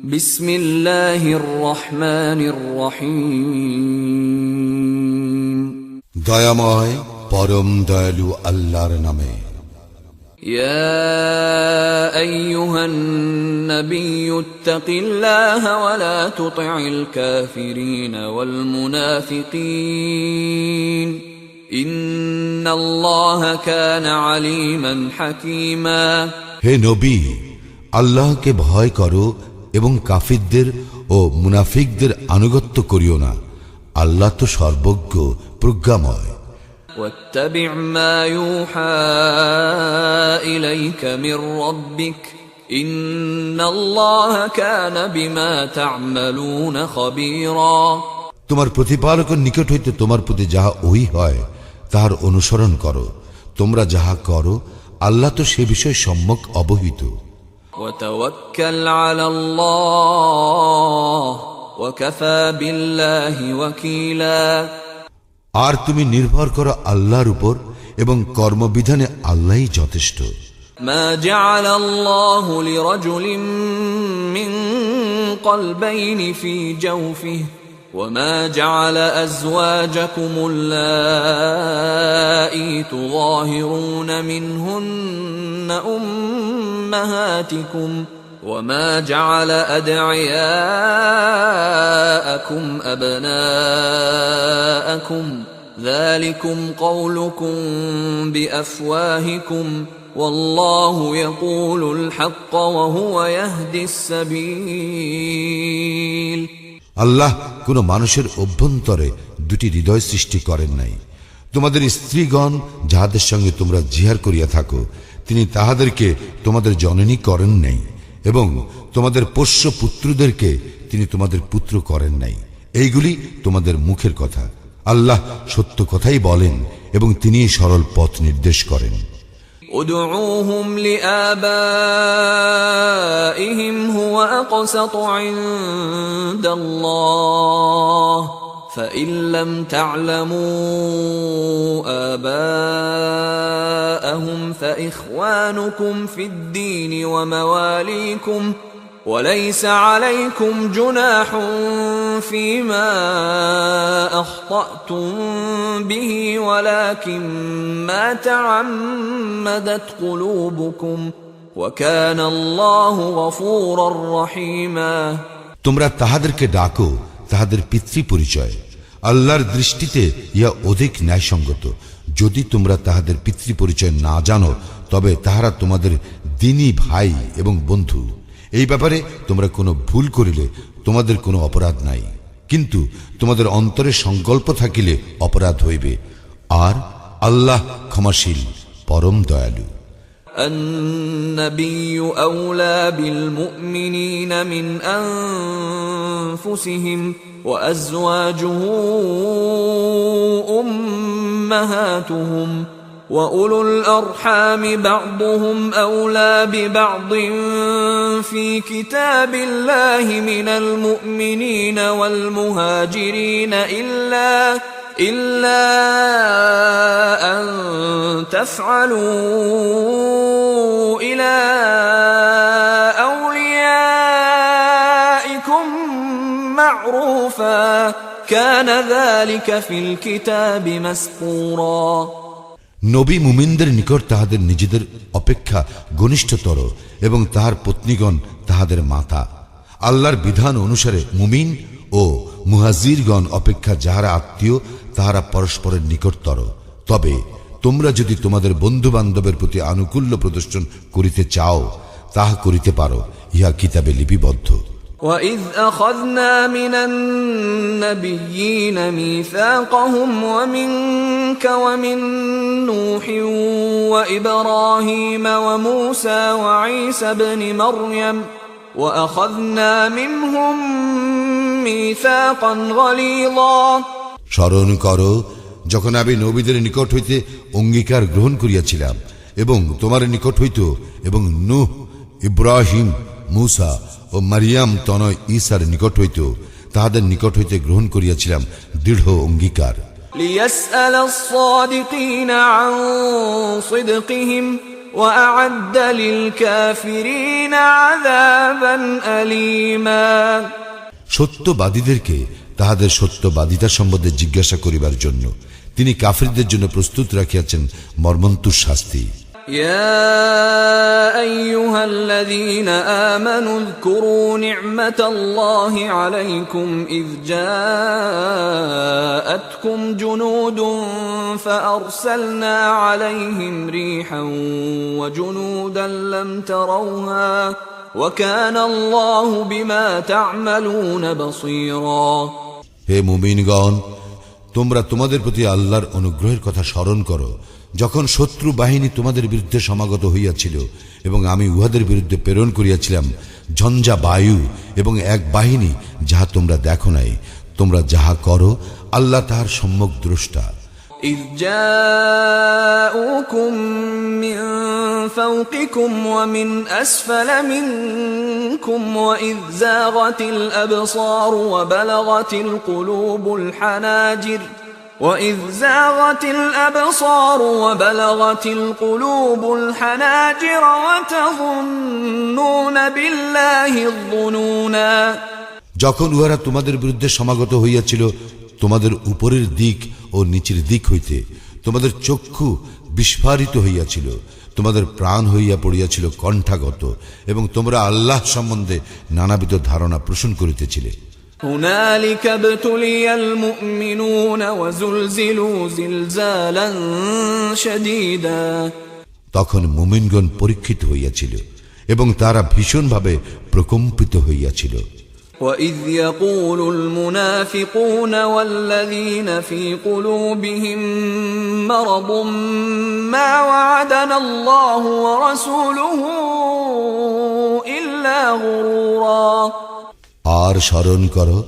বিসমিল্লাহির রহমানির রহিম। দয়াময় পরম দয়ালু আল্লাহর নামে। ইয়া আইয়ুহান নাবিয়্যু ইত্তাকিল্লাহা ওয়া লা তুতি'ল কাফিরিন ওয়াল মুনাফিকিন ইন্নাল্লাহা কানা আলীমান হাকীমা। হে নবী, আল্লাহকে ভয় করো এবং কাফিরদের ও মুনাফিকদের আনুগত্য করিও না। আল্লাহ তো সর্বজ্ঞ প্রজ্ঞাময়। واتبع ما يوحى إليك من ربك إن الله كان بما تعملون خبيرا। তোমার প্রতিপালকের নিকট হইতে তোমার প্রতি যাহা ওহী হয় তাহার অনুসরণ করো। তোমরা যাহা করো আল্লাহ তো সে বিষয়ে সম্যক অবহিত। وتوكل على الله وكفى بالله وكيلا। আর তুমি নির্ভর করো আল্লাহর উপর এবং কর্মবিধানে আল্লাহই যথেষ্ট। ما جعل الله لرجل من قلبين في جوفه وما جعل أزواجكم اللائي تظاهرون منهن أمهاتكم وما جعل أدعياءكم أبناءكم ذلكم قولكم بأفواهكم والله يقول الحق وهو يهدي السبيل। আল্লাহ কোন মানুষের অভ্যন্তরে দুটি হৃদয় সৃষ্টি করেন নাই। তোমাদের স্ত্রীগণ যাহাদের সঙ্গে তোমরা জিহার করিয়া থাকো তিনি তাহাদেরকে তোমাদের জননী করেন নাই এবং তোমাদের পোষ্য পুত্রদেরকে তিনি তোমাদের পুত্র করেন নাই। এইগুলি তোমাদের মুখের কথা। আল্লাহ সত্য কথাই বলেন এবং তিনি সরল পথ নির্দেশ করেন। ادعوهم لآبائهم هو أقسط عند الله فإن لم تعلموا آباءهم فإخوانكم في الدين ومواليكم وليس عليكم جناح فيما أخطأتم به ولكن ما تعمدت قلوبكم وكان الله غفورا رحيما। তোমরা তাহাদেরকে ডাকো তাহাদের পিতৃ পরিচয়। আল্লাহর দৃষ্টিতে ইহা অধিক ন্যায়সঙ্গত। যদি তোমরা তাহাদের পিতৃ পরিচয় না জানো তবে তাহারা তোমাদের দ্বীনী ভাই এবং বন্ধু। এই ব্যাপারে তোমরা কোনো ভুল করিলে তোমাদের কোনো অপরাধ নাই, কিন্তু তোমাদের অন্তরে সংকল্প থাকিলে অপরাধ হইবে। আর আল্লাহ ক্ষমাশীল পরম দয়ালু। النبي أولى بالمؤمنين من أنفسهم وأزواجه أمهاتهم وأولو الأرحام بعضهم أولى ببعض في كتاب الله من المؤمنين والمهاجرين إلا أن تفعلوا إلى أوليائكم معروفا كان ذلك في الكتاب مسطورا। নবী মুমিনদের নিকট তাহাদের নিজেদের অপেক্ষা ঘনিষ্ঠতর এবং তাহার পত্নীগণ তাহাদের মাতা। আল্লাহর বিধান অনুসারে মুমিন ও মুহাজিরগণ অপেক্ষা যাহারা আত্মীয় তাহারা পরস্পরের নিকটতর। তবে তোমরা যদি তোমাদের বন্ধু বান্ধবের প্রতি আনুকূল্য প্রদর্শন করিতে চাও তাহা করিতে পারো, ইহা কিতাবে লিপিবদ্ধ। وَإِذْ أَخَذْنَا مِنَ النَّبِيِّينَ مِيثَاقَهُمْ وَمِنكَ وَمِن نُّوحٍ وَإِبْرَاهِيمَ وَمُوسَى وَعِيسَى ابْنِ مَرْيَمَ وَأَخَذْنَا مِنْهُم مِيثَاقًا غَلِيظًا। স্মরণ করো যখন আমি নবীদের নিকট হইতে অঙ্গীকার গ্রহণ করিয়াছিলাম এবং তোমার নিকট হইত এবং নূহ, ইব্রাহিম, মূসা ও মারিয়াম তনয় ঈসার নিকট হইত তাহাদের নিকট হইতে গ্রহণ করিয়াছিলাম দৃঢ় অঙ্গীকার। লিয়াসআল আস-সাদিকিনা আন সিদকিহিম وأعد للكافرين عذابا أليما সত্যবাদীদেরকে তাহাদের সত্যবাদিতা সম্বন্ধে জিজ্ঞাসা করিবার জন্য তিনি কাফিরদের জন্য প্রস্তুত রাখিয়াছেন মর্মন্তুর শাস্তি। يا أيها الذين آمنوا اذكروا نعمة الله عليكم إذ جاءتكم جنود فأرسلنا عليهم ريحا وجنودا لم تروها وكان الله بما تعملون بصيرا হে মুমিনগণ, তোমরা তোমাদের প্রতি আল্লাহর অনুগ্রহের কথা স্মরণ করো যখন শত্রু বাহিনী তোমাদের বিরুদ্ধে সমাগত হইয়াছিল এবং আমি উহাদের বিরুদ্ধে প্রেরণ করিয়াছিলাম ঝঞ্ঝা বায়ু এবং এক বাহিনী যাহা তোমরা দেখো নাই। তোমরা যাহা করো আল্লাহ তাহার সম্যক দ্রষ্টা। إذ جاءوكم من فوقكم ومن أسفل منكم وإذ زاغت الأبصار وبلغت القلوب الحناجر وإذ زاغت الأبصار وبلغت القلوب الحناجر وتظنون بالله الظنونا যখন উহারা তোমাদের বিরুদ্ধে সমাগত হইয়াছিল তোমাদের উপরের দিক ও নিচের দিক হইতে তোমাদের চক্ষু বিস্ফারিত হইয়াছিল, তোমাদের প্রাণ হইয়া পড়িয়াছিল কণ্ঠাগত এবং তোমরা আল্লাহ সম্বন্ধে নানাবিধ ধারণা পোষণ করিতেছিলে। هنالك ابتلي المؤمنون وزلزلوا زلزالا شديدا তখন মুমিনগণ পরীক্ষিত হইয়াছিল এবং তারা ভীষণভাবে প্রকম্পিত হইয়াছিল। وإذ يقول المنافقون والذين في قلوبهم مرض ما وعدنا الله ورسوله إلا غرورا আর স্মরণ করো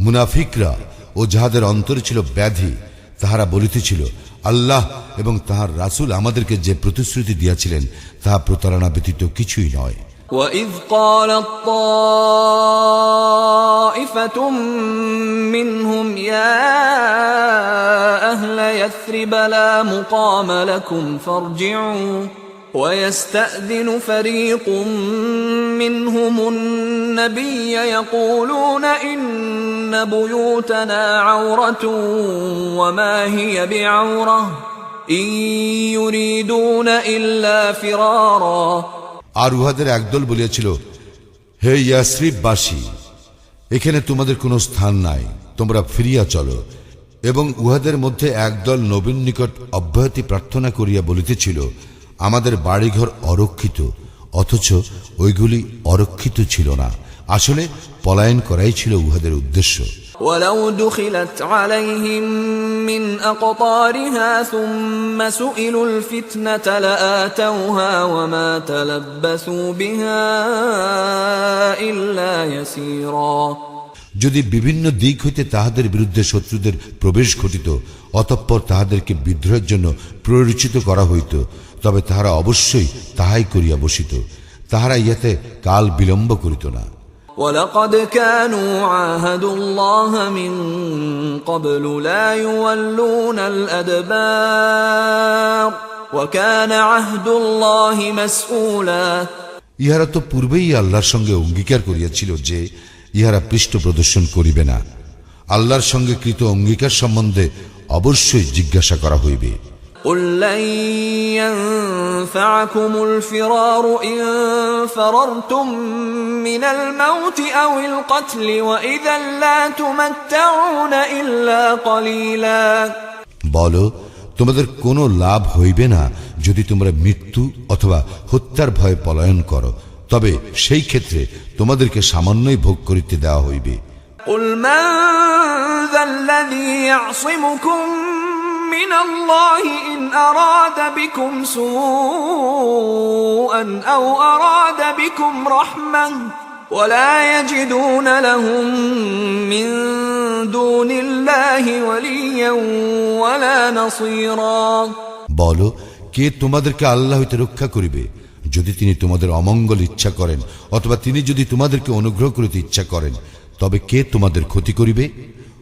মুনাফিকরা ও যাহাদের অন্তরে ছিল ব্যাধি তাহারা বলিতেছিল, আল্লাহ এবং তাহার রাসূল আমাদেরকে যে প্রতিশ্রুতি দিয়াছিলেন তাহা প্রতারণা ব্যতীত কিছুই নয়। وَإِذْ قَالَتْ طَائِفَةٌ مِّنْهُمْ يَا أَهْلَ يَثْرِبَ لَا مُقَامَ لَكُمْ فَارْجِعُوا وَيَسْتَأْذِنُ فَرِيقٌ مِّنْهُمُ النَّبِيَّ يَقُولُونَ إِنَّ بُيُوتَنَا عَوْرَةٌ وَمَا هِيَ بِعَوْرَةٍ إِن يُرِيدُونَ إِلَّا فِرَارًا আর উহাদের একদল বলিয়াছিল, হে ইয়াসরিববাসী, এখানে তোমাদের কোনো স্থান নাই, তোমরা ফিরিয়া চলো। এবং উহাদের মধ্যে একদল নবীর নিকট অব্যাহতি প্রার্থনা করিয়া বলিতেছিল, আমাদের বাড়িঘর অরক্ষিত, অথচ ওইগুলি অরক্ষিত ছিল না। আসলে পলায়ন করাই ছিল উহাদের উদ্দেশ্য। ولو دخلت عليهم من أقطارها ثم سئلوا الفتنة لآتوها وما تلبثوا بها إلا يسيرا যদি বিভিন্ন দিক হইতে তাহাদের বিরুদ্ধে শত্রুদের প্রবেশ ঘটিত অতঃপর তাহাদেরকে বিদ্রোহের জন্য প্ররোচিত করা হইত, তবে তাহারা অবশ্যই তাহাই করিয়া বসিত, তাহারা ইহাতে কাল বিলম্ব করিত না। وَلَقَدْ كَانُوا عَاهَدُوا اللَّهَ مِن قَبْلُ لَا يُوَلُّونَ الْأَدْبَارَ وَكَانَ عَهْدُ اللَّهِ مَسْئُولًا ইহারা তো পূর্বেই আল্লাহর সঙ্গে অঙ্গীকার করিয়াছিল যে ইহারা পৃষ্ঠ প্রদর্শন করিবে না। আল্লাহর সঙ্গে কৃত অঙ্গীকার সম্বন্ধে অবশ্যই জিজ্ঞাসা করা হইবে। قُل لَّن يَنفَعَكُمُ الْفِرَارُ إِن فَرَرْتُم مِّنَ الْمَوْتِ أَوِ الْقَتْلِ وَإِذًا لَّا تُمَتَّعُونَ إِلَّا قَلِيلًا বলো, তোমাদের কোনো লাভ হইবে না যদি তোমরা মৃত্যু অথবা হত্যার ভয়ে পলায়ন করো, তবে সেই ক্ষেত্রে তোমাদেরকে সামান্যই ভোগ করিতে দেওয়া হইবে। قُلْ مَن ذَا الَّذِي يَعْصِمُكُم مِّنَ اللَّهِ إِنْ أَرَادَ بِكُمْ سُوءًا أَوْ أَرَادَ بِكُمْ رَحْمَةً وَلَا يَجِدُونَ لَهُم مِّن دُونِ اللَّهِ وَلِيًّا وَلَا نَصِيرًا বলো, কে তোমাদেরকে আল্লাহ হইতে রক্ষা করিবে যদি তিনি তোমাদের অমঙ্গল ইচ্ছা করেন, অথবা তিনি যদি তোমাদেরকে অনুগ্রহ করিতে ইচ্ছা করেন, তবে কে তোমাদের ক্ষতি করিবে?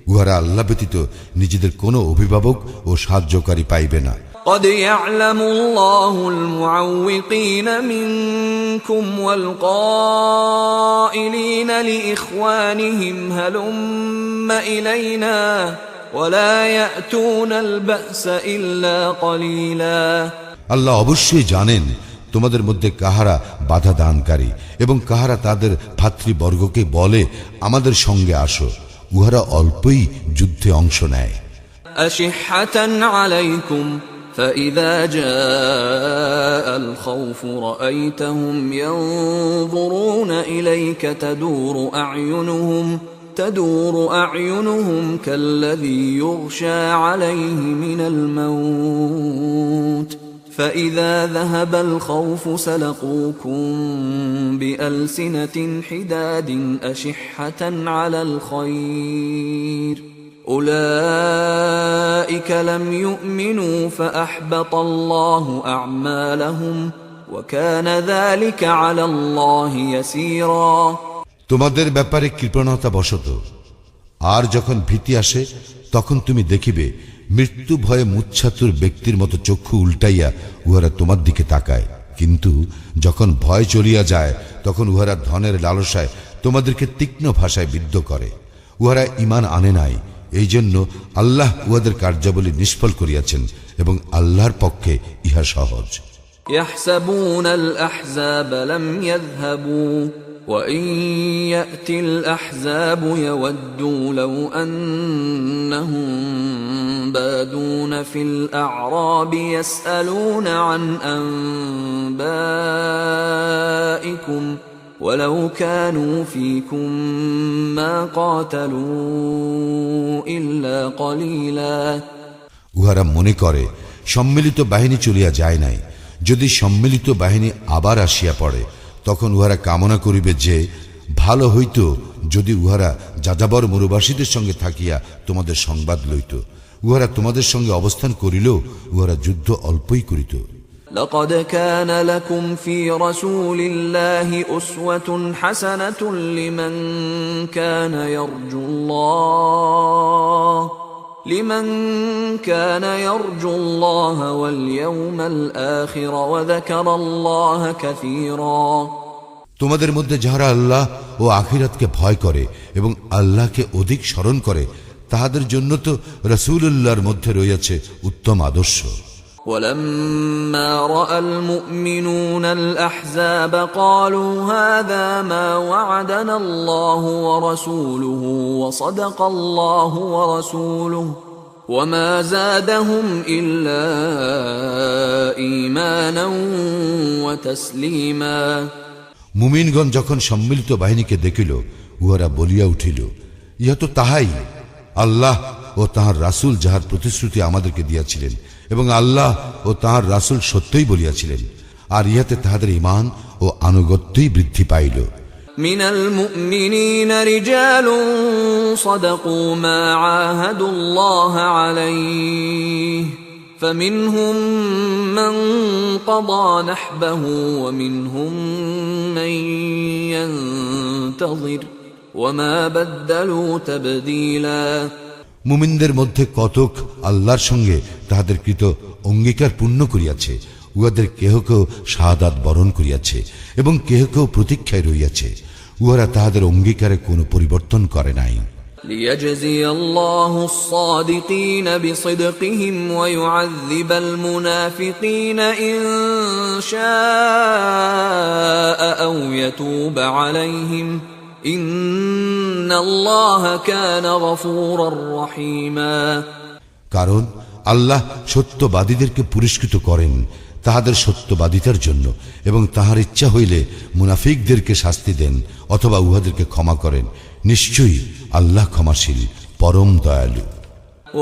উহারা আল্লাহ ব্যতীত নিজেদের কোনো অভিভাবক ও সাহায্যকারী পাইবে না। قد يعلم الله المعوقين منكم والقائلين لإخوانهم هلم إلينا ولا يأتون البأس إلا قليلا আল্লাহ অবশ্যই জানেন তোমাদের মধ্যে কাহারা বাধা দানকারী এবং কাহারা তাদের ভাতৃবর্গকে বলে আমাদের সঙ্গে আসো, উহারা অল্পই যুদ্ধে অংশ নেয়। أشحة عليكم فإذا جاء الخوف رأيتهم ينظرون إليك تدور أعينهم كالذي يغشى عليه من الموت فإذا ذهب الخوف سلقوكم بألسنة حداد أشحة على الخير أولئك لم يؤمنوا فأحبط الله أعمالهم وكان ذلك على الله يسيرا তোমাদের ব্যাপারে কৃপণতা বশত আর যখন ভীতি আসে তখন তুমি দেখিবে মৃত্যু ভয়ে মুচ্ছাতুর ব্যক্তির মতো চক্ষু উল্টাইয়া উহারা তোমার দিকে তাকায়, কিন্তু যখন ভয় চলিয়া যায় তখন উহারা ধনের লালসায় তোমাদেরকে তীক্ষ্ণ ভাষায় বিদ্ধ করে। উহারা ঈমান আনে নাই, এই জন্য আল্লাহ উহাদের কার্যাবলী নিষ্ফল করিয়াছেন এবং আল্লাহর পক্ষে ইহা সহজ। يحسبون الأحزاب لم يذهبوا وإن يأتي الأحزاب يودوا لو أنهم بادون في الأعراب يسألون عن أنبائكم ولو كانوا فيكم ما قاتلوا إلا قليلا উহারা মনে করে সম্মিলিত বাহিনী চলিয়া যায় নাই, যদি সম্মিলিত বাহিনী আবার আসিয়া পড়ে তখন উহারা কামনা করিবে যে ভালো হইত যদি উহারা যাযাবর মরুবাসীদের সঙ্গে থাকিয়া তোমাদের সংবাদ লইত। উহারা তোমাদের সঙ্গে অবস্থান করিলেও উহারা যুদ্ধ অল্পই করিত। لقد كان لكم في رسول الله أسوة حسنة لمن كان يرجو الله واليوم الآخر وذكر الله كثيرا তোমাদের মধ্যে যাহারা আল্লাহ ও আখিরাতকে ভয় করে এবং আল্লাহকে অধিক স্মরণ করে তাহাদের জন্য তো রাসূলুল্লাহর মধ্যে রয়েছে উত্তম আদর্শ। ولما رأى المؤمنون الأحزاب قالوا هذا ما وعدنا الله ورسوله وصدق الله ورسوله وما زادهم إلا إيمانا وتسليما মুমিনগণ যখন সম্মিলিত বাহিনীকে দেখিল উহারা বলিয়া উঠিল, ইহা তো তাহাই আল্লাহ ও তাহার রাসূল যাহার প্রতিশ্রুতি আমাদেরকে দিয়াছিলেন এবং আল্লাহ ও তাহার রাসূল সত্যই বলিয়াছিলেন, আর ইহাতে তাহাদের ঈমান ও আনুগত্যই বৃদ্ধি পাইল। মিনাল মুমিনিনা রিজালুন সাদাকু মা আহাদুল্লাহ আলাইহি فمنهم من قضى نحبه ومنهم من ينتظر وما بدلوا تبديلا মুমিনদের মধ্যে কতক আল্লাহর সঙ্গে তাহাদের কৃত অঙ্গীকার পূর্ণ করিয়াছে, উহাদের কেহ কেউ শাহাদাত বরণ করিয়াছে এবং কেহ কেউ প্রতীক্ষায় রইয়াছে, উহারা তাহাদের অঙ্গীকারে কোনো পরিবর্তন করে নাই। ليجزي الله الصادقين بصدقهم ويعذب المنافقين إن شاء أو يتوب عليهم إن الله كان غفورا رحيما কারণ আল্লাহ সত্যবাদীদেরকে পুরস্কৃত করেন তাহাদের সত্যবাদিতার জন্য এবং তাহার ইচ্ছা হইলে মুনাফিকদেরকে শাস্তি দেন অথবা উহাদেরকে ক্ষমা করেন। নিশ্চয়ই আল্লাহ ক্ষমাশীল, পরম দয়ালু।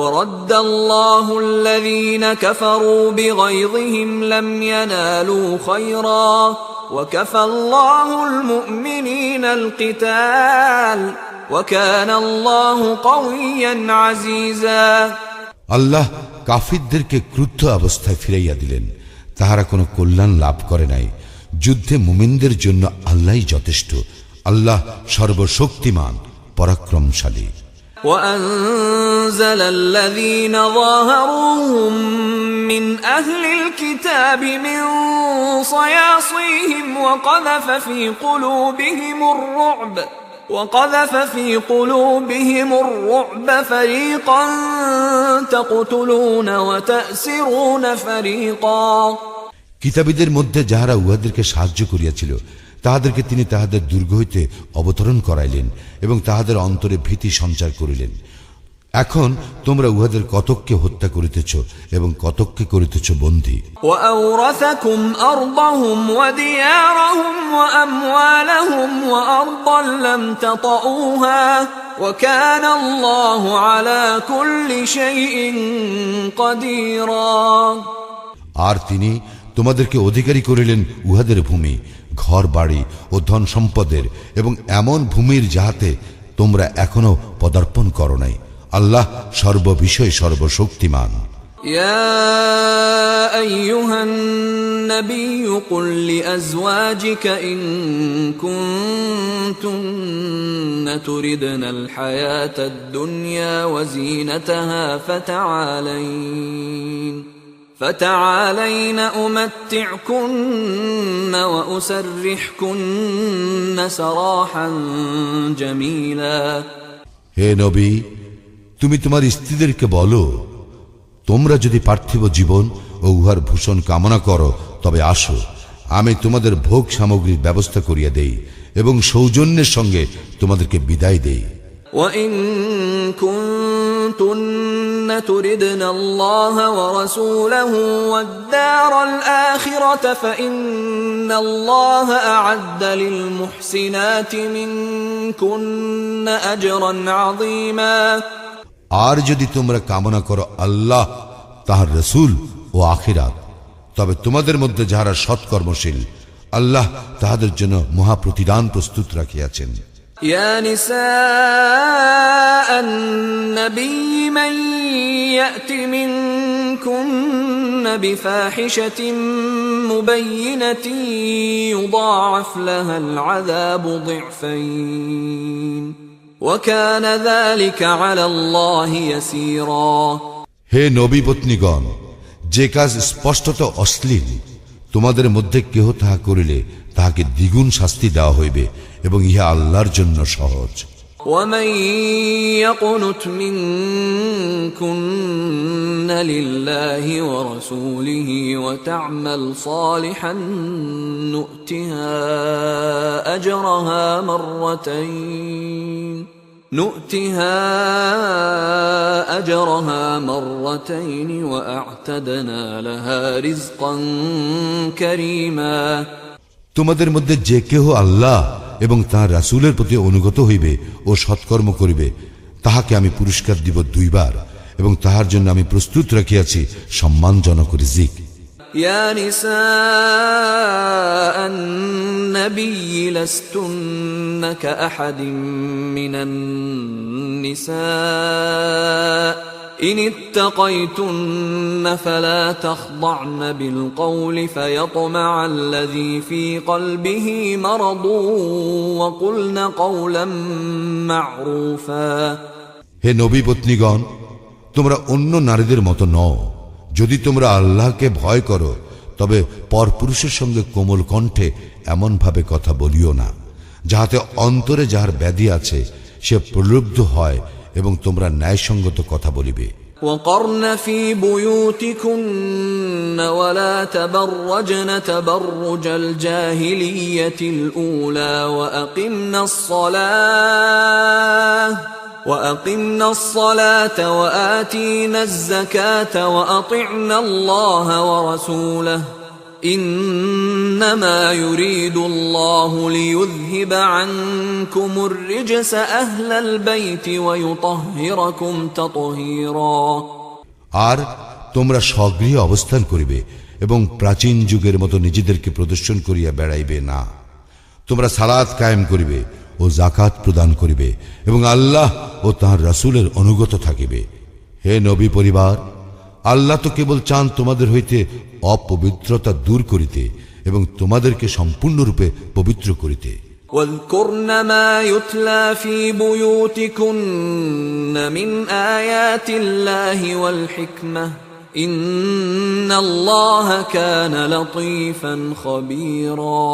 ورد الله الذين كفروا بغيظهم لم ينالوا خيرا وكفى الله المؤمنين القتال وكان الله قويا عزيزا আল্লাহ কাফিরদেরকে ক্রুদ্ধ অবস্থায় ফিরাইয়া দিলেন, তাহারা কোনো কল্যাণ লাভ করে নাই। যুদ্ধে মুমিনদের জন্য আল্লাহই যথেষ্ট। আল্লাহ সর্বশক্তিমান, পরাক্রমশালী। وأنزل الذين ظاهروهم من أهل الكتاب من صياصيهم وقذف في قلوبهم الرعب فريقا تقتلون وتأسرون فريقا। কিতাবীদের মধ্যে যাহারা উহাদেরকে সাহায্য করিয়াছিল তাহাদেরকে তিনি তাহাদের দুর্গ হইতে অবতরণ করাইলেন এবং তাহাদের অন্তরে ভীতি সঞ্চার করিলেন। এখন তোমরা উহাদের কতককে হত্যা করিতেছ এবং কতককে করিতেছ বন্দী। وأورثكم أرضهم وديارهم وأموالهم وأرضا لم تطئوها وكان الله على كل شيء قديرا। আর তিনি তোমাদেরকে অধিকারী করিলেন উহাদের ভূমি, ঘর বাড়ি ও ধন সম্পদের, এবং এমন ভূমির যাহাতে তোমরা এখনো পদার্পণ করো নাই। আল্লাহ সর্ববিষয়ে সর্বশক্তিমান। يا أيها النبي قل لأزواجك إن كنتن تردن الحياة الدنيا وزينتها فتعالين أمتعكن وأسرحكن سراحا جميلا। হে নবী, তুমি তোমার স্ত্রীদেরকে বলো, তোমরা যদি পার্থিব জীবন ও উহার ভূষণ কামনা করো তবে আসো, আমি তোমাদের ভোগ সামগ্রীর ব্যবস্থা করিয়া দেই এবং সৌজন্যের সঙ্গে তোমাদেরকে বিদায় দেই। وَإِن كُنتُنَّ تُرِدْنَ اللَّهَ وَرَسُولَهُ وَالدَّارَ الْآخِرَةَ فَإِنَّ اللَّهَ أَعَدَّ لِلْمُحْسِنَاتِ مِنكُنَّ أَجْرًا عَظِيمًا। আর যদি তোমরা কামনা করো আল্লাহ, তাহার রাসূল ও আখিরাত, তবে তোমাদের মধ্যে যাহারা সৎকর্মশীল আল্লাহ তাহাদের জন্য মহাপ্রতিদান প্রস্তুত রাখিয়াছেন। يا نساء النبي من يأت منكن بفاحشة مبينة يضاعف لها العذاب ضعفين وكان ذلك على الله يسيرا। হে নবী পত্নীগণ, যে কাজ স্পষ্টত অশ্লীল তোমাদের মধ্যে কেহ তাহা করিলে তাহাকে দ্বিগুণ শাস্তি দেওয়া হইবে এবং ইহা আল্লাহর জন্য সহজ। ومن يقنت منكن لله ورسوله وتعمل صالحا نؤتها أجرها مرتين وأعتدنا لها رزقا كريما। তোমাদের মধ্যে যে কেহ আল্লাহ এবং তাঁর রাসূলের প্রতি অনুগত হইবে ও সৎকর্ম করিবে তাহাকে আমি পুরস্কার দিব দুইবার, এবং তাহার জন্য আমি প্রস্তুত রাখিয়াছি সম্মানজনক রিজিক। يا نساء النبي لستن كأحد من النساء إن اتقيتن فلا تخضعن بالقول فيطمع الذي في قلبه مرض وقلن قولا معروفا। হে নবী পত্নীগণ, তোমরা অন্য নারীদের মতো নও। যদি তোমরা আল্লাহকে ভয় করো তবে পরপুরুষের সঙ্গে কোমল কণ্ঠে এমন ভাবে কথা বলিও না যাহাতে অন্তরে যাহার ব্যাধি আছে সে প্রলুব্ধ হয়, এবং তোমরা ন্যায়সঙ্গত কথা বলিবে। وقرن في بيوتكن ولا تبرجن تبرج الجاهلية الأولى وأقمنا الصلاة وآتينا الزكاة وأطعنا الله ورسوله إنما يريد الله ليذهب عنكم الرجس أهل البيت ويطهركم تطهيرا। আর তোমরা স্বগৃহে অবস্থান করিবে এবং প্রাচীন যুগের মতো নিজেদেরকে প্রদর্শন করিয়া বেড়াইবে না। তোমরা সালাত কায়েম করিবে ও যাকাত প্রদান করিবে এবং আল্লাহ ও তাঁর রাসূলের অনুগত থাকিবে। হে নবী পরিবার, আল্লাহ তো কেবল চান তোমাদের হইতে অপবিত্রতা দূর করিতে এবং তোমাদেরকে সম্পূর্ণরূপে পবিত্র করিতে। واذكرن ما يتلى في بيوتكن من آيات الله والحكمة إن الله كان لطيفا خبيرا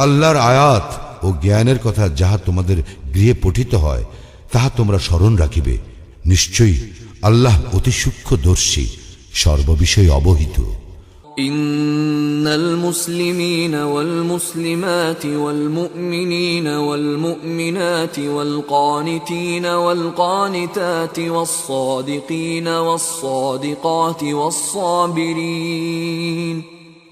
আল্লাহর আয়াত ও জ্ঞানের কথা যাহা তোমাদের গৃহে পঠিত হয় তাহা তোমরা স্মরণ রাখিবে। নিশ্চয়ই আল্লাহ অতি সূক্ষ্মদর্শী, সর্ববিষয়ে অবহিত। إن المسلمين والمسلمات والمؤمنين والمؤمنات والقانتين والقانتات والصادقين والصادقات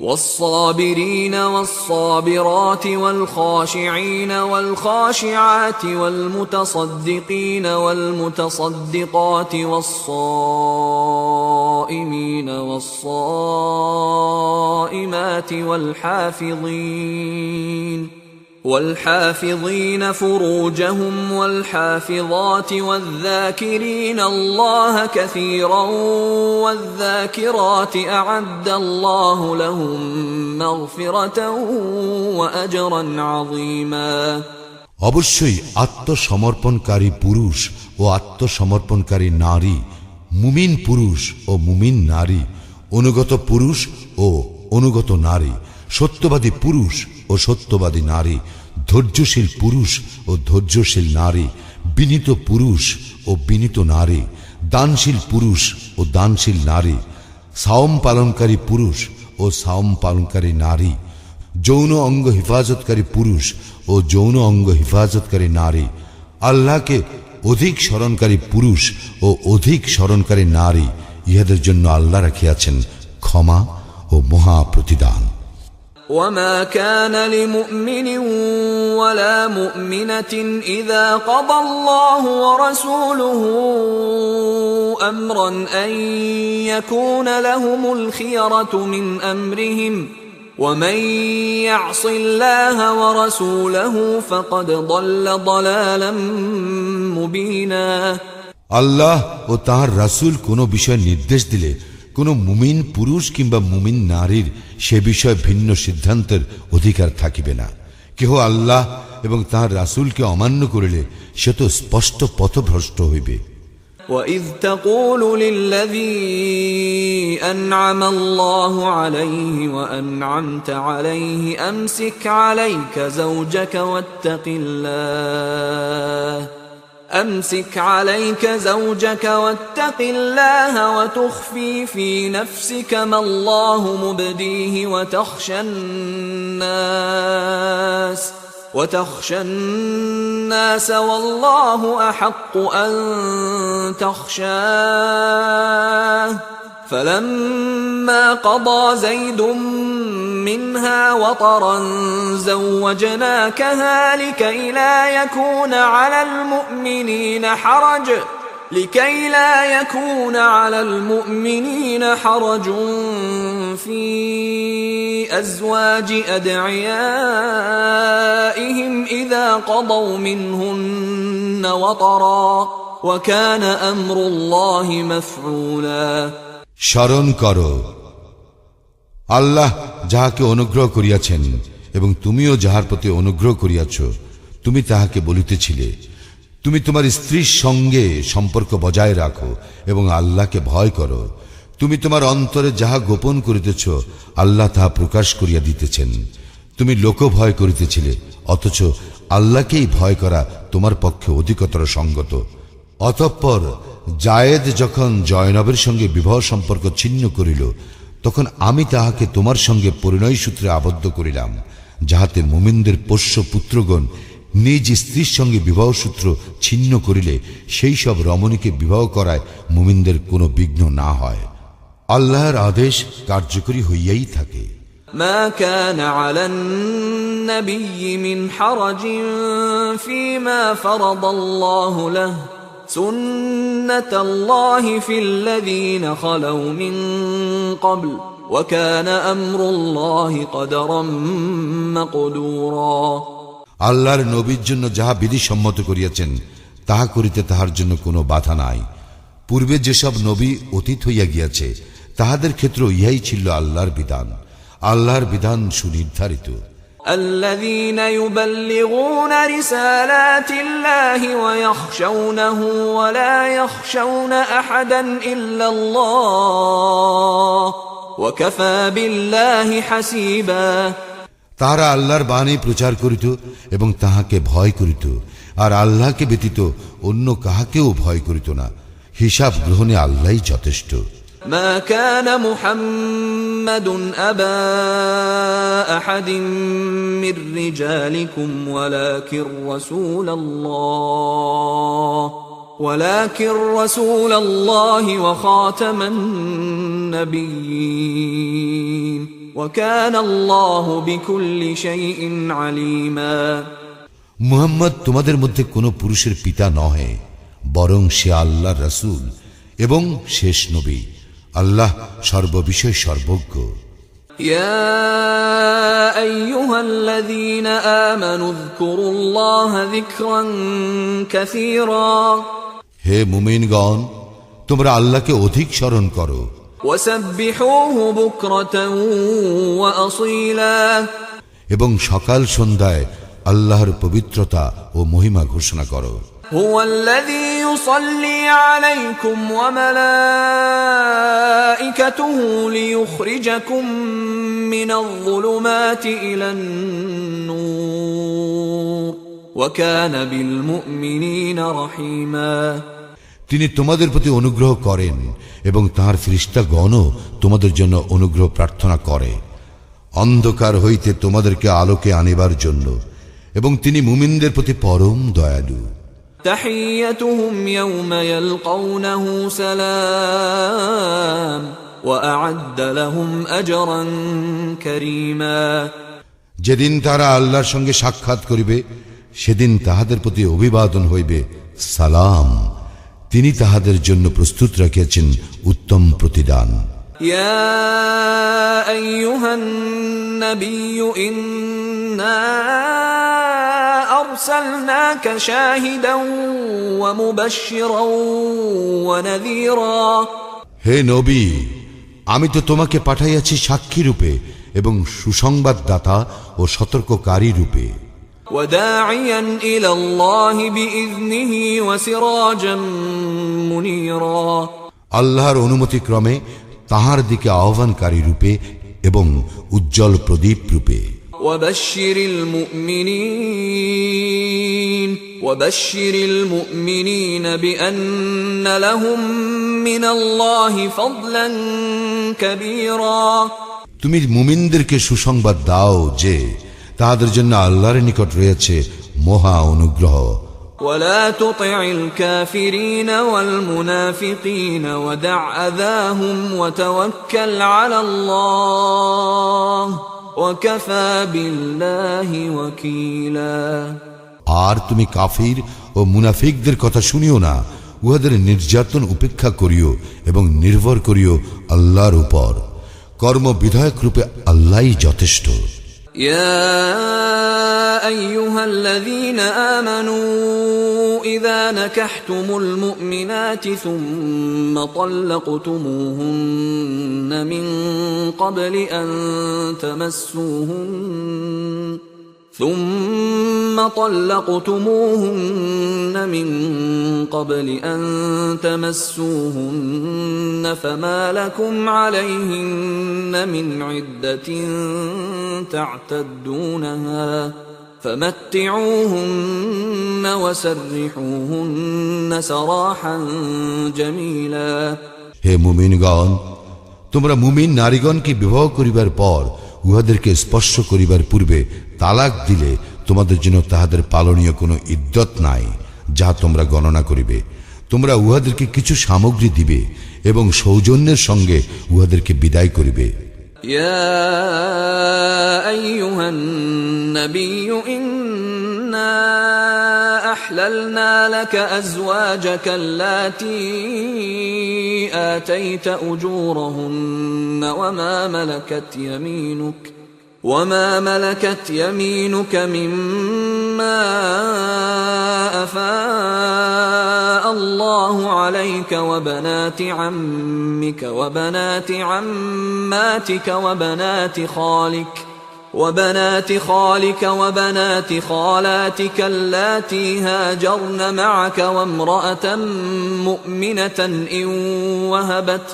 والصابرين والصابرات والخاشعين والخاشعات والمتصدقين والمتصدقات والصائمين والصائمات والحافظين فروجهم والحافظات والذاكرين الله كثيرا والذاكرات أعد الله لهم مغفرة وأجرا عظيما অবশ্যই আত্মসমর্পণকারী পুরুষ ও আত্মসমর্পণকারী নারী, মুমিন পুরুষ ও মুমিন নারী, অনুগত পুরুষ ও অনুগত নারী, সত্যবাদী পুরুষ ও সত্যবাদী নারী, ধৈর্যশীল পুরুষ ও ধৈর্যশীল নারী, বিনীত পুরুষ ও বিনীত নারী, দানশীল পুরুষ ও দানশীল নারী, সাওম পালনকারী পুরুষ ও সাওম পালনকারী নারী, যৌন অঙ্গ হেফাজতকারী পুরুষ ও যৌন অঙ্গ হেফাজতকারী নারী, আল্লাহকে অধিক স্মরণকারী পুরুষ ও অধিক স্মরণকারী নারী, ইহাদের জন্য আল্লাহ রাখিয়াছেন ক্ষমা ও মহা প্রতিদান। وما كان لمؤمن ولا مؤمنة إذا قضى الله ورسوله أمرا أن يكون لهم الخيرة من أمرهم ومن يعص الله ورسوله فقد ضل ضلالا مبينا আল্লাহ ও তাঁর রাসূল কোনো বিষয় নির্দেশ দিলে কোনো মুমিন পুরুষ কিংবা মুমিন নারীর সে বিষয়ে ভিন্ন সিদ্ধান্তের অধিকার থাকিবে না। কেহ আল্লাহ এবং তাঁর রাসূলকে অমান্য করিলে সে তো স্পষ্ট পথভ্রষ্ট হইবে। وَإِذْ تَقُولُ لِلَّذِي أَنْعَمَ اللَّهُ عَلَيْهِ وَأَنْعَمْتَ عَلَيْهِ أَمْسِكْ عَلَيْكَ زوجك واتق الله وتخفي في نفسك ما الله مبديه وتخشى الناس والله أحق أن تخشاه فلما قضى زيد منها وطرا زوجناكها لكي لا يكون على المؤمنين حرج في أزواج أدعيائهم إذا قضوا منهن وطرا وكان أمر الله مفعولا স্মরণ করো, আল্লাহ যাহাকে অনুগ্রহ করিয়াছেন এবং তুমিও যাহার প্রতি অনুগ্রহ করিয়াছ, তুমি তাহাকে বলিতেছিলে, তুমি তোমার স্ত্রীর সঙ্গে সম্পর্ক বজায় রাখো এবং আল্লাহকে ভয় করো। তুমি তোমার অন্তরে যাহা গোপন করিতেছ আল্লাহ তাহা প্রকাশ করিয়া দিতেছেন। তুমি লোক ভয় করিতেছিলে, অথচ আল্লাহকেই ভয় করা তোমার পক্ষে অধিকতর সঙ্গত। অতঃপর জায়েদ যখন জয়নবের সঙ্গে বিবাহ সম্পর্ক ছিন্ন করিল, তখন আমি তাহাকে তোমার সঙ্গে পরিণয় সূত্রে আবদ্ধ করিলাম, যাহাতে মুমিনদের পোষ্য পুত্রগণ নিজ স্ত্রীর সঙ্গে বিবাহ সূত্র ছিন্ন করিলে সেই সব রমণীকে বিবাহ করায় মুমিনদের কোনো বিঘ্ন না হয়। আল্লাহর আদেশ কার্যকরী হইয়াই থাকে। ما كان على النبي من حرج فيما فرض الله له سنة الله في الذين خلوا من قبل وكان أمر الله قدرا مقدورا আল্লাহর নবীর জন্য যাহা বিধি সম্মত করিয়াছেন তাহা করিতে তাহার জন্য কোনো বাধা নাই। পূর্বে যেসব নবী অতীত হইয়া গিয়াছে তাহাদের ক্ষেত্রে ইহাই ছিল আল্লাহর বিধান। আল্লাহর বিধান সুনির্ধারিত, الذين يبلغون رسالات الله ويخشونه ولا يخشون أحدا إلا الله وكفى بالله حسيبا তারা আল্লাহর বাণী প্রচার করিত এবং তাহাকে ভয় করিত, আর আল্লাহকে ব্যতীত অন্য কাহাকেও ভয় করিত না। হিসাব গ্রহণে আল্লাহই যথেষ্ট। ما كان محمد أبا أحد من رجالكم ولكن رسول الله وخاتم النبيين وكان الله بكل شيء عليما মুহাম্মদ তোমাদের মধ্যে কোনো পুরুষের পিতা নহে, বরং সে আল্লাহর রাসূল এবং শেষ নবী। আল্লাহ সর্ববিষয় সর্বজ্ঞ। يا أيها الذين آمنوا اذكروا الله ذكرا كثيرا হে মুমিনগণ, তোমরা আল্লাহকে অধিক স্মরণ করো وسبحوه بكرة وأصيلا এবং সকাল সন্ধ্যায় আল্লাহর পবিত্রতা ও মহিমা ঘোষণা করো। هو الذي يصلي عليكم وملائكته ليخرجكم من الظلمات إلى النور وكان بالمؤمنين رحيما তিনি তোমাদের প্রতি অনুগ্রহ করেন এবং তাঁর ফেরেশতাগণও তোমাদের জন্য অনুগ্রহ প্রার্থনা করে, অন্ধকার হইতে তোমাদেরকে আলোকে আনিবার জন্য, এবং তিনি মুমিনদের প্রতি পরম দয়ালু। تحيتهم يوم يلقونه سلام وأعد لهم أجرا كريما যেদিন তারা আল্লাহর সঙ্গে সাক্ষাৎ করিবে, সেদিন তাহাদের প্রতি অভিবাদন হইবে সালাম। তিনি তাহাদের জন্য প্রস্তুত রাখিয়াছেন উত্তম প্রতিদান। يا أيها النبي إنا أرسلناك شاهدا ومبشرا ونذيرا হে নবী, আমি তো তোমাকে পাঠাইয়াছি সাক্ষী রূপে এবং সুসংবাদদাতা ও সতর্ককারী রূপে। وداعيا إلى الله بإذنه وسراجا منيرا আল্লাহর অনুমতিক্রমে তাহার দিকে আহ্বানকারী রূপে এবং উজ্জ্বল প্রদীপ রূপে। وبشر المؤمنين بأن لهم من الله فضلا كبيرا তুমি মুমিনদেরকে সুসংবাদ দাও যে তাহাদের জন্য আল্লাহর নিকট রয়েছে মহা অনুগ্রহ। ولا تطع الكافرين والمنافقين ودع أذاهم وتوكل على الله وكفى بالله وكيلا আর তুমি কাফির ও মুনাফিকদের কথা শুনিও না, উহাদের নির্যাতন উপেক্ষা করিও এবং নির্ভর করিও আল্লাহর উপর। কর্ম বিধায়ক রূপে আল্লাহই যথেষ্ট। يا أيها الذين آمنوا إذا نكحتم المؤمنات ثم طلقتموهن من قبل أن تمسوهن فما لكم عليهن من عدة تعتدونها فمتعوهن وسرحوهن سراحا جميلا হে মুমিনগণ, তোমরা মুমিন নারীগণকে বিবাহ করিবার পর উহাদেরকে স্পর্শ করিবার পূর্বে তালাক দিলে তোমাদের জন্য তাহাদের পালনীয় কোনো ইদ্যত নাই, যা তোমরা গণনা করিবে। তোমরা উহাদেরকে কিছু সামগ্রী দিবে এবং সৌজন্যের সঙ্গে উহাদেরকে বিদায় করিবে। يا أيها النبي إنا أحللنا لك أزواجك اللاتي آتيت أجورهن وما ملكت يمينك مما أفاء الله عليك وبنات عمك وبنات عماتك وبنات خالك وبنات خالك وبنات خالاتك اللاتي هاجرن معك وامرأة مؤمنة إن وهبت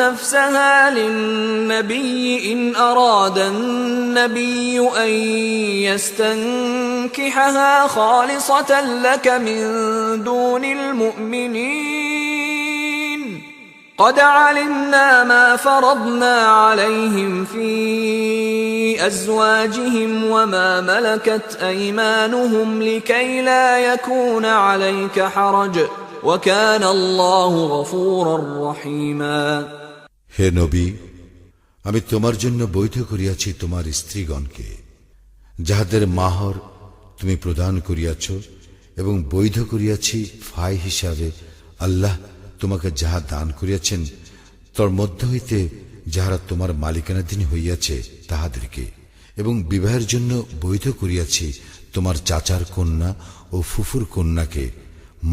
نفسها للنبي إن أراد النبي أن يستنكحها خالصة لك من دون المؤمنين قد علمنا ما فرضنا عليهم في أزواجهم وما ملكت أيمانهم لكي لا يكون عليك حرج وكان الله غفورا رحيما হে নবী, আমি তোমার জন্য বৈধ করিয়াছি তোমার স্ত্রীগণকে, যাহাদের মাহর তুমি প্রদান করিয়াছ, এবং বৈধ করিয়াছি ফাই হিসাবে আল্লাহ তোমাকে যাহা দান করিয়াছেন তোর মধ্য হইতে যাহারা তোমার মালিকানাধীন হইয়াছে তাহাদেরকে, এবং বিবাহের জন্য বৈধ করিয়াছি তোমার চাচার কন্যা ও ফুফুর কন্যাকে,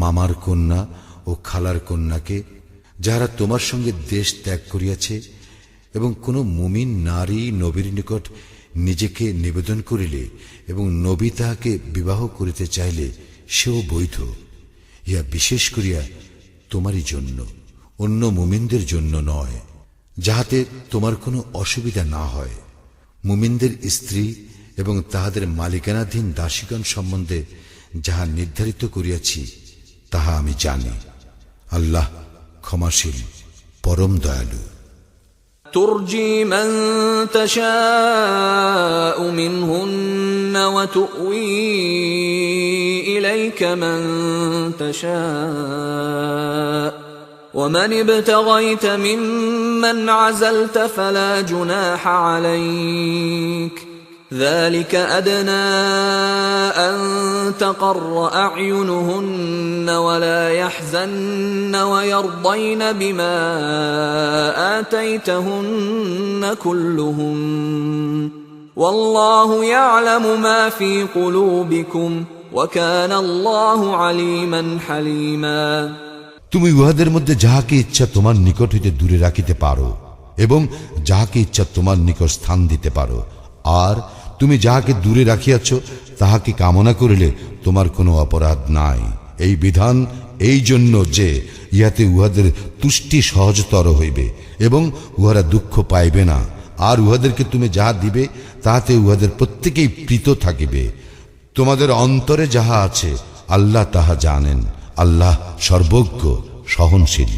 মামার কন্যা ও খালার কন্যাকে, যাহারা তোমার সঙ্গে দেশ ত্যাগ করিয়াছে, এবং কোন মুমিন নারী নবীর নিকট নিজেকে নিবেদন করিলে এবং নবী তাহাকে বিবাহ করিতে চাইলে সেও বৈধ। ইহা বিশেষ করিয়া তোমারই জন্য, অন্য মুমিনদের জন্য নয়, যাহাতে তোমার কোনো অসুবিধা না হয়। মুমিনদের স্ত্রী এবং তাহাদের মালিকানাধীন দাসীগণ সম্বন্ধে যাহা নির্ধারিত করিয়াছি তাহা আমি জানি। আল্লাহ ক্ষমাশীল, পরম দয়ালু। ترجي من تشاء منهن وتؤوي إليك من تشاء ومن ابتغيت ممن عزلت فلا جناح عليك ذلك أدنى أن تقر أعينهن ولا يحزن ويرضين بما آتيتهن كلهم والله يعلم ما في قلوبكم وكان الله عليما حليما তুমি উহাদের মধ্যে যাহাকে ইচ্ছা তোমার নিকট হইতে দূরে রাখিতে পারো এবং যাহাকে ইচ্ছা তোমার নিকট স্থান দিতে পারো, আর তুমি যাহাকে দূরে রাখিয়াছ তাহাকে কামনা করিলে তোমার কোনো অপরাধ নাই। এই বিধান এই জন্য যে ইহাতে উহাদের তুষ্টি সহজতর হইবে এবং উহারা দুঃখ পাইবে না, আর উহাদেরকে তুমি যাহা দিবে তাহাতে উহাদের প্রত্যেকেই প্রীত থাকিবে। তোমাদের অন্তরে যাহা আছে আল্লাহ তাহা জানেন। আল্লাহ সর্বজ্ঞ, সহনশীল।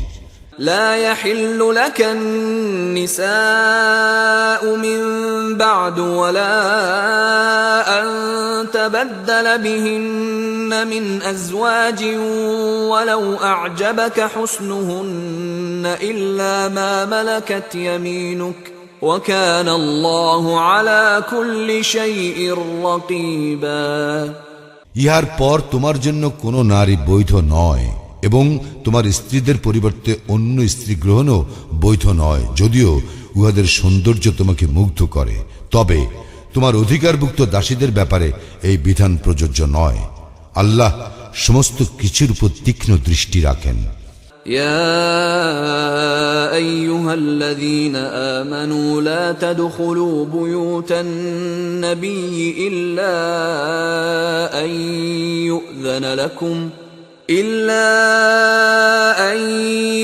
لا يحل لك النساء من بعد ولا أن تبدل بهن من أزواج ولو أعجبك حسنهن إلا ما ملكت يمينك وكان الله على كل شيء رقيبا ইহার পর তোমার জন্য কোন নারী বৈধ নয় এবং তোমার স্ত্রীদের পরিবর্তে অন্য স্ত্রী গ্রহণও বৈধ নয়, যদিও উহাদের সৌন্দর্য তোমাকে মুগ্ধ করে। তবে তোমার অধিকারভুক্ত দাসীদের ব্যাপারে এই বিধান প্রযোজ্য নয়। আল্লাহ সমস্ত কিছুর উপর তীক্ষ্ণ দৃষ্টি রাখেন। يا أيها الذين آمنوا لا تدخلوا بيوت النبي إلا أن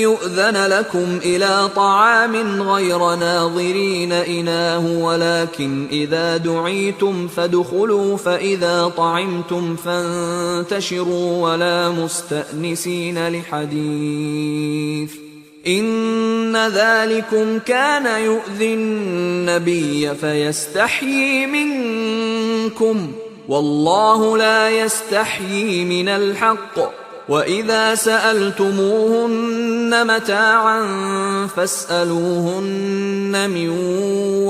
يؤذن لكم إلى طعام غير ناظرين إناه ولكن إذا دعيتم فادخلوا فإذا طعمتم فانتشروا ولا مستأنسين لحديث إن ذلكم كان يؤذي النبي فيستحيي منكم والله لا يستحيي من الحق وإذا سألتموهن متاعا فاسألوهن من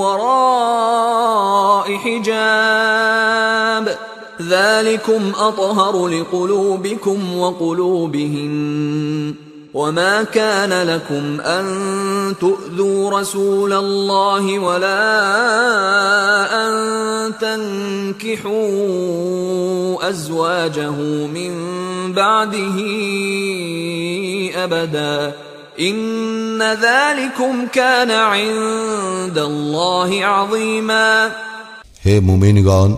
وراء حجاب ذلكم أطهر لقلوبكم وقلوبهن وما كان لكم أن تؤذوا رسول الله ولا أن تنكحوا أزواجه من بعده أبدا إن ذلكم كان عند الله عظيما হে মুমিনগণ,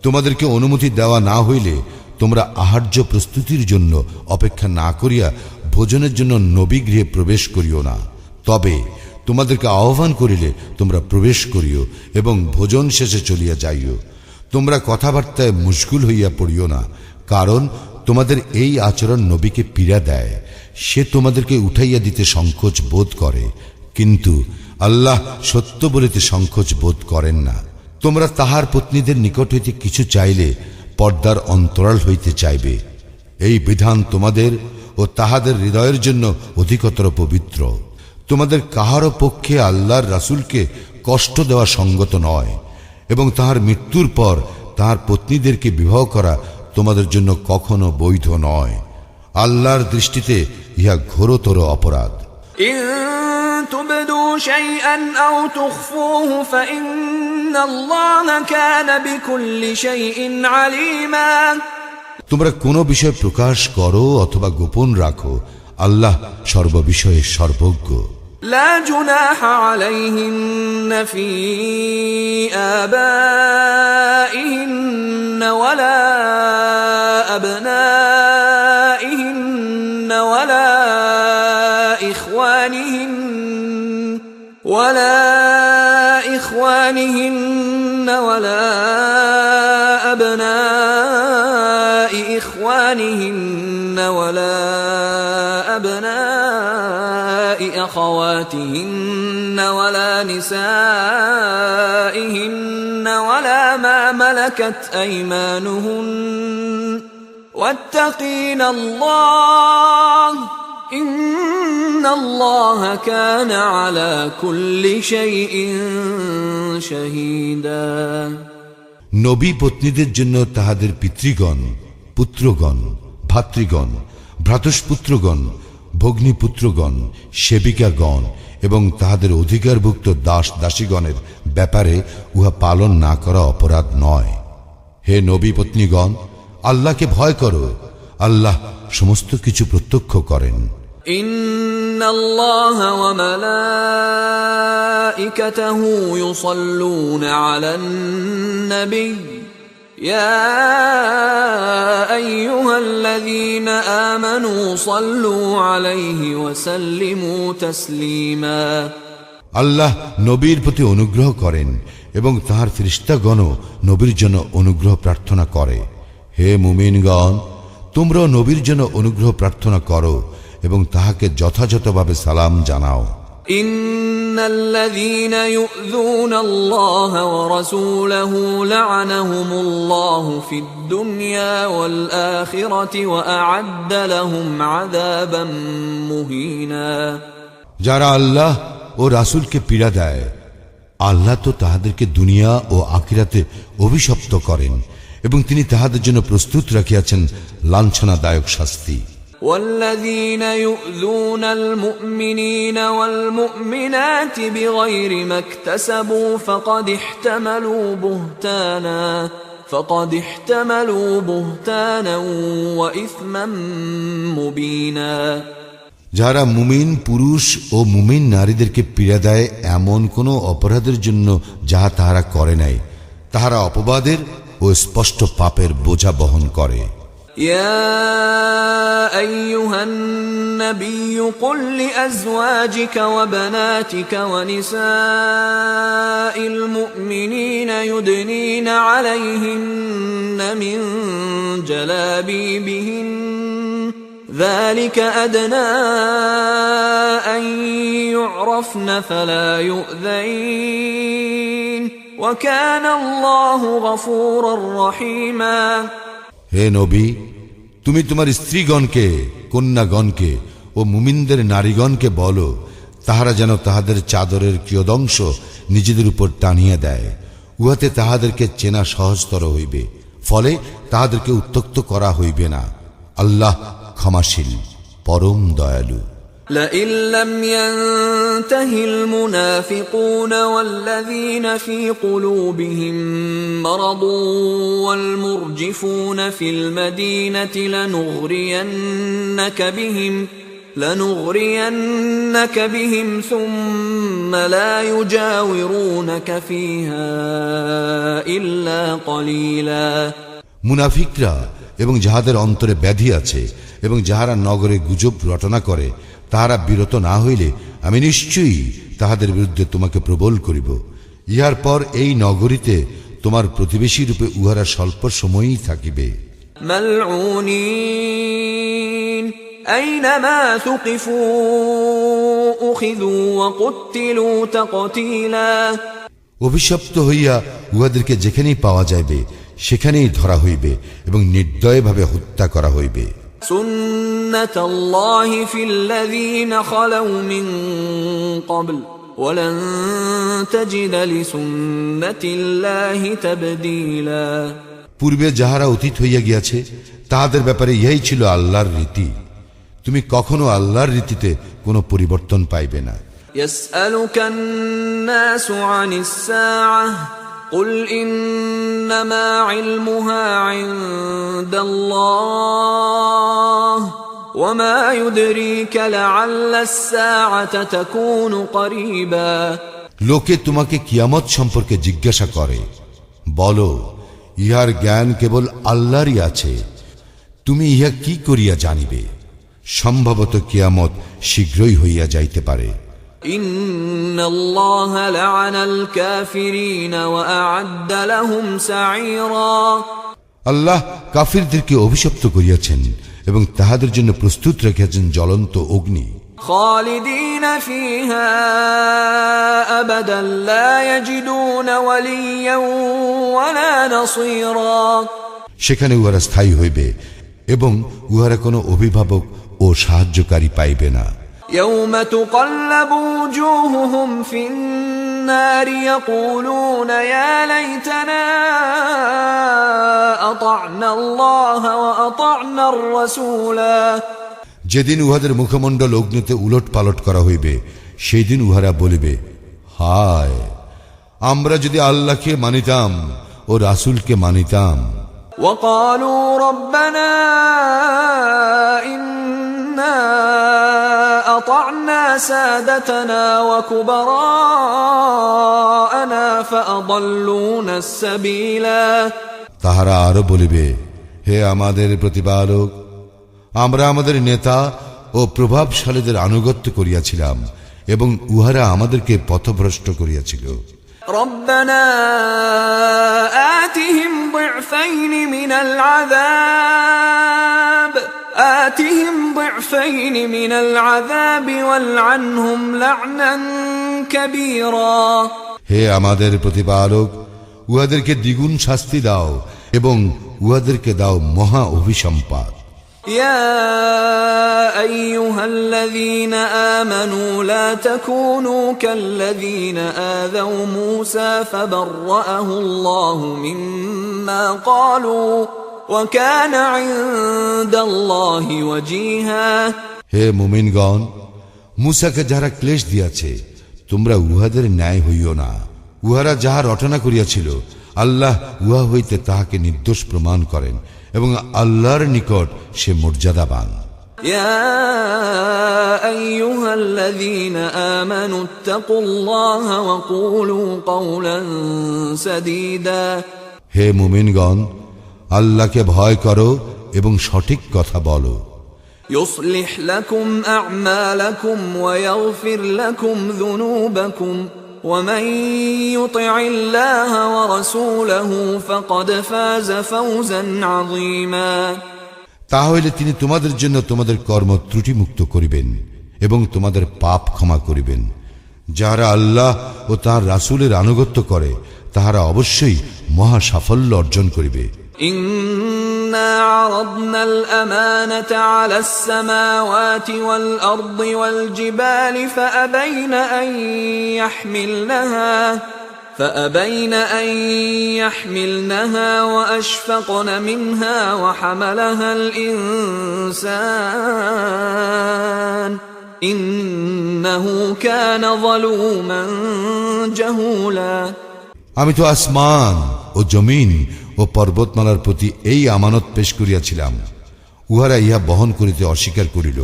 তোমাদেরকে অনুমতি দেওয়া না হইলে তোমরা আহার্য প্রস্তুতির জন্য অপেক্ষা না করিয়া ভোজনের জন্য নবী গৃহে প্রবেশ করিও না। তবে তোমাদেরকে আহ্বান করিলে তোমরা প্রবেশ করিও এবং ভোজন শেষে চলিয়া যাইও। তোমরা কথাবার্তায় মুশগুল হইয়া পড়িও না, কারণ তোমাদের এই আচরণ নবীকে পীড়া দেয়। সে তোমাদেরকে উঠাইয়া দিতে সংকোচ বোধ করে, কিন্তু আল্লাহ সত্য বলিতে সংকোচ বোধ করেন না। তোমরা তাহার পত্নীদের নিকট হইতে কিছু চাইলে পর্দার অন্তরাল হইতে চাইবে। এই বিধান তোমাদের ও তাহাদের হৃদয়ের জন্য অধিকতর পবিত্র। তোমাদের কাহারও পক্ষে আল্লাহর রাসূলকে কষ্ট দেওয়া সঙ্গত নয়, এবং তাহার মৃত্যুর পর তাহার পত্নীদেরকে বিবাহ করা তোমাদের জন্য কখনো বৈধ নয়। আল্লাহর দৃষ্টিতে ইহা ঘোরতর অপরাধ। إن تبدوا شيئا أو تخفوه فإن الله كان بكل شيء عليما তোমরা কোনো বিষয় প্রকাশ করো অথবা গোপন রাখো, আল্লাহ সর্ববিষয়ে সর্বজ্ঞ। لا جناح عليهن في آبائهن ولا أبنائهن ولا إخوانهن ولا أبناء إخوانهن ولا أبناء أخواتهن ولا نسائهن ولا ما ملكت أيمانهن واتقين الله إن الله كان على كل شيء شهيدا নবী পত্নীদের জন্য তাহাদের পিতৃগণ, পুত্রগণ, ভাতৃগণ, ভ্রাতুষ্পুত্রগণ, ভগ্নীপুত্রগণ, সেবিকাগণ এবং তাহাদের অধিকারভুক্ত দাস দাসীগণের ব্যাপারে উহা পালন না করা অপরাধ নয়। হে নবী পত্নীগণ, আল্লাহকে ভয় করো, আল্লাহ সমস্ত কিছু প্রত্যক্ষ করেন। إن الله وملائكته يصلون على النبي يا أيها الذين آمنوا صلوا عليه وسلموا تسليما আল্লাহ নবীর প্রতি অনুগ্রহ করেন এবং তাহার ফেরেশতাগণও নবীর জন্য অনুগ্রহ প্রার্থনা করে। হে মুমিনগণ, তোমরাও নবীর জন্য অনুগ্রহ প্রার্থনা করো এবং তাহাকে যথাযথভাবে সালাম জানাও। ইন্নাল্লাযীনা ইউযুনা আল্লাহ ওয়া রাসূলাহু লা'আনাহুমুল্লাহু ফিদ দুনিয়া ওয়াল আখিরাতি ওয়া আ'আদ্দা লাহুম আযাবাম মুহিনা। যারা আল্লাহ ও রাসূলকে পীড়া দেয়, আল্লাহ তো তাহাদেরকে দুনিয়া ও আখিরাতে অভিশপ্ত করেন এবং তিনি তাহাদের জন্য প্রস্তুত রাখিয়াছেন লাঞ্ছনাদায়ক শাস্তি। والذين يؤذون المؤمنين والمؤمنات بغير ما اكتسبوا فقد احتملوا بهتانا وإثما مبينا যারা মুমিন পুরুষ ও মুমিন নারীদেরকে পীড়া দেয় এমন কোন অপরাধের জন্য যাহা তাহারা করে নাই, তাহারা অপবাদের ও স্পষ্ট পাপের বোঝা বহন করে। يا أيها النبي قل لأزواجك وبناتك ونساء المؤمنين يدنين عليهن من جلابيبهن ذلك أدنى أن يعرفن فلا يؤذين وكان الله غفورا رحيما হে নবী, তুমি তোমার স্ত্রীগণকে, কন্যাগণকে ও মুমিনদের নারীগণকে বলো, তাহারা যেন তাহাদের চাদরের কিয়দংশ নিজেদের উপর টানিয়া দেয়, উহাতে তাহাদেরকে চেনা সহজতর হইবে, ফলে তাহাদেরকে উত্ত্যক্ত করা হইবে না। আল্লাহ ক্ষমাশীল, পরম দয়ালু। لئن لم ينته المنافقون والذين في قلوبهم مرض والمرجفون في المدينة لنغرينك بهم ثم لا يجاورونك فيها إلا قليلا মুনাফিকরা এবং যাহাদের অন্তরে ব্যাধি আছে এবং যাহারা নগরে গুজব রটনা করে, তাহারা বিরত না হইলে আমি নিশ্চয়ই তাহাদের বিরুদ্ধে তোমাকে প্রবল করিব। ইহার পর এই নগরীতে তোমার প্রতিবেশী রূপে উহারা স্বল্প সময়ই থাকিবে। মালউনিন আইনামা সুকিফু উখিযু ওয়া কুতিলু তাকতীলা, অভিশপ্ত হইয়া উহাদেরকে যেখানেই পাওয়া যাইবে সেখানেই ধরা হইবে এবং নির্দয়ভাবে হত্যা করা হইবে। সুন্নাতাল্লাহি ফিল্লাযীনা খালাউ মিন ক্বাবল ওয়া লান তাজিদা লিসুন্নাতিল্লাহি তাবদীলা, পূর্বে যাহারা অতীত হইয়া গিয়াছে তাহাদের ব্যাপারে ইহাই ছিল আল্লাহর রীতি, তুমি কখনো আল্লাহর রীতিতে কোনো পরিবর্তন পাইবে না। ইয়াসআলুকান নাসু আনিস সাআহ কুল ইন্নামা ইলমুহা ইনদাল্লাহ ওয়া মা ইউদরিকা লাআল্লাস সাআতা তাকুনু করিবা, লোকে তোমাকে কিয়ামত সম্পর্কে জিজ্ঞাসা করে, বলো ইহার জ্ঞান কেবল আল্লাহরই আছে, তুমি ইহা কি করিয়া জানিবে? সম্ভবত কিয়ামত শীঘ্রই হইয়া যাইতে পারে। ইন্নাল্লাহা লাআনাল কাফিরিনা ওয়া আ'আদ্দা লাহুম সাঈরা, আল্লাহ কাফিরদেরকে অভিশপ্ত করিয়াছেন এবং তাহাদের জন্য প্রস্তুত রেখেছেন জ্বলন্ত অগ্নি। খালিদিনা ফিহা আবাদান লা ইয়াজিদুনা ওয়ালিয়্যান ওয়ালা নাসীরা, সেখানে উহারা স্থায়ী হইবে এবং উহারা কোনো অভিভাবক ও সাহায্যকারী পাইবে না। ইয়াওমা তুকাল্লাবু ওজুহুহুম ফিন-নারি ইয়াকুলুনা ইয়া লাইতানা আতা'না আল্লাহ ওয়া আতা'না আর-রাসূলা, যেদিন উহাদের মুখমণ্ডল অগ্নিতে উলট পালট করা হইবে সেই দিন উহারা বলিবে, হায় আমরা যদি আল্লাহকে মানিতাম ও রাসূলকে মানিতাম। وقالوا ربنا إنا أطعنا سادتنا وكبراءنا فأضلونا السبيلا, তাহারা আরো বলিবে, হে আমাদের প্রতিপালক, আমরা আমাদের নেতা ও প্রভাবশালীদের আনুগত্য করিয়াছিলাম এবং উহারা আমাদেরকে পথভ্রষ্ট করিয়াছিল। ربنا آتهم ضعفين من العذاب والعنهم لعنا كبيرا, হে আমাদের প্রতিপালক, উহাদেরকে দ্বিগুণ শাস্তি দাও এবং উহাদেরকে দাও মহা অভিসম্পাত। يا أيها الذين آمنوا لا تكونوا كالذين آذوا موسى فبرأه الله مما قالوا وكان عند الله وجيها, হে মুমিনগণ, মূসাকে যারা ক্লেশ দিয়াছে তোমরা উহাদের ন্যায় হইও না। উহারা যাহা রটনা করিয়াছিল আল্লাহ উহা হইতে তাহাকে নির্দোষ প্রমাণ করেন এবং আল্লাহর নিকট সে মর্যাদাবান। يا أيها الذين آمنوا اتقوا الله وقولوا قولا سديدا, হে মুমিনগণ, আল্লাহকে ভয় করো এবং সঠিক কথা বলো। يصلح لكم أعمالكم ويغفر لكم ذنوبكم ومن يطع الله ورسوله فقد فاز فوزا عظيما, তাহলে তিনি তোমাদের জন্য তোমাদের কর্ম ত্রুটিমুক্ত করিবেন এবং তোমাদের পাপ ক্ষমা করিবেন। যারা আল্লাহ ও তাঁর রাসূলের আনুগত্য করে তাহারা অবশ্যই মহা সাফল্য অর্জন করিবে। إنا عرضنا الأمانة على السماوات والأرض والجبال فأبين أن يحملنها وأشفقن منها وحملها الإنسان إنه كان ظلوما جهولا আমি তো আসমান ও জমিন ও পর্বতমালার প্রতি এই আমানত পেশ করিয়াছিলাম, উহারা ইহা বহন করিতে অস্বীকার করিল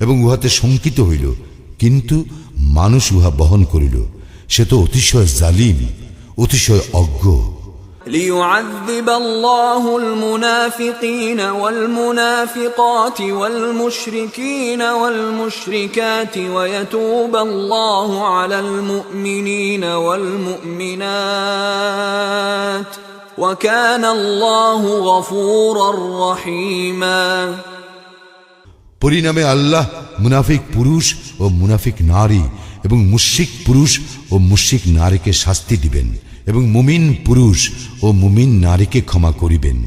এবং উহাতে শঙ্কিত হইল, কিন্তু মানুষ উহা বহন করিল। সে তো অতিশয় জালিম, অতিশয় অজ্ঞ। ليعذب الله المنافقين والمنافقات والمشركين والمشركات ويتوب الله على المؤمنين والمؤمنات وكان الله غفورا رحيما পরিণামে আল্লাহ মুনাফিক পুরুষ ও মুনাফিক নারী এবং মুশরিক পুরুষ ও মুশরিক নারীকে শাস্তি দিবেন এবং মুমিন পুরুষ ও মুমিন নারীকে ক্ষমা করিবেন।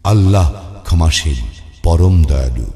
আল্লাহ ক্ষমাশীল, পরম দয়ালু।